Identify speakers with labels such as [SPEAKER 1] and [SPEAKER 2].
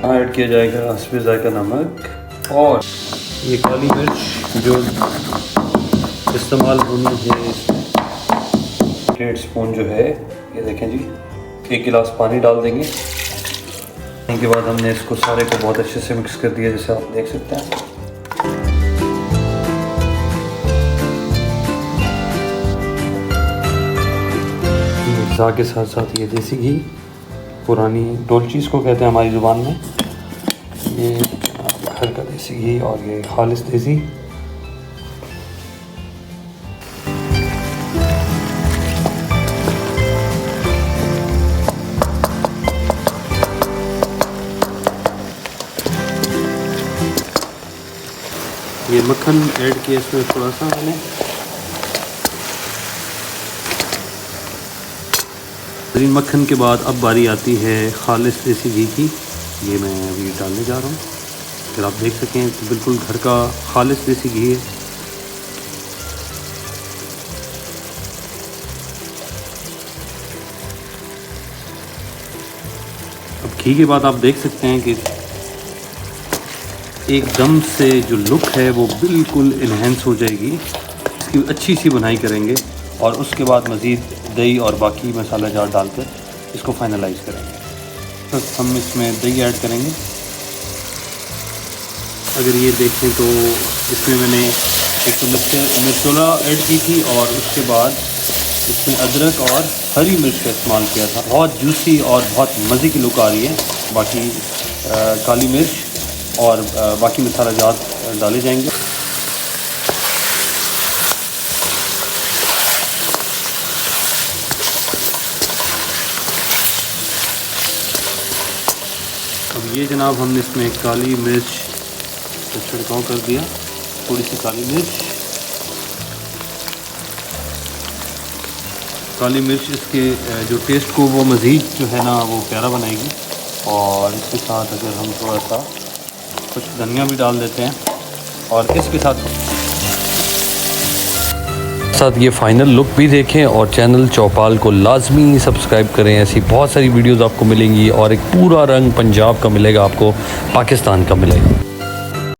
[SPEAKER 1] Add किया जाएगा हस्बे जायका नमक और ये काली मिर्च जो इस्तेमाल होनी है इसमें 1.5 स्पून जो है, ये देखें जी। 1 गिलास पानी डाल देंगे। के बाद हमने इसको सारे को बहुत अच्छे से मिक्स कर दिया, जैसे आप देख सकते हैं। मिर्चा के साथ साथ ये देसी घी, पुरानी डोलचीज़ को कहते हैं हमारी ज़ुबान में, ये घर का देसी घी और ये खालिस देसी। ये मक्खन ऐड किया इसमें थोड़ा सा मैंने। ग्रीन मक्खन के बाद अब बारी आती है खालिस देसी घी की। ये मैं अभी डालने जा रहा हूँ। अगर आप देख सकें तो बिल्कुल घर का खालिस देसी घी है। अब घी के बाद आप देख सकते हैं कि एकदम से जो लुक है वो बिल्कुल इन्हेंस हो जाएगी। इसकी अच्छी सी बुनाई करेंगे और उसके बाद मज़ीद दही और बाकी मसाला जार डालकर इसको फाइनलाइज़ करेंगे। बस हम इसमें दही ऐड करेंगे। अगर ये देखें तो इसमें मैंने एक तो मिर्चोला ऐड की थी और उसके बाद इसमें अदरक और हरी मिर्च का इस्तेमाल किया था। बहुत जूसी और बहुत मज़े की लुक आ रही है। बाकी काली मिर्च और बाकी मसाला जात डाले जाएंगे। अब ये जनाब हमने इसमें काली मिर्च का छिड़काव कर दिया, थोड़ी सी काली मिर्च इसके जो टेस्ट को वो मज़ीद जो है ना वो प्यारा बनाएगी। और इसके साथ अगर हम थोड़ा सा कुछ धनिया भी डाल देते हैं और इसके साथ ये फ़ाइनल लुक भी देखें और चैनल चौपाल को लाजमी सब्सक्राइब करें। ऐसी बहुत सारी वीडियोस आपको मिलेंगी और एक पूरा रंग पंजाब का मिलेगा, आपको पाकिस्तान का मिलेगा।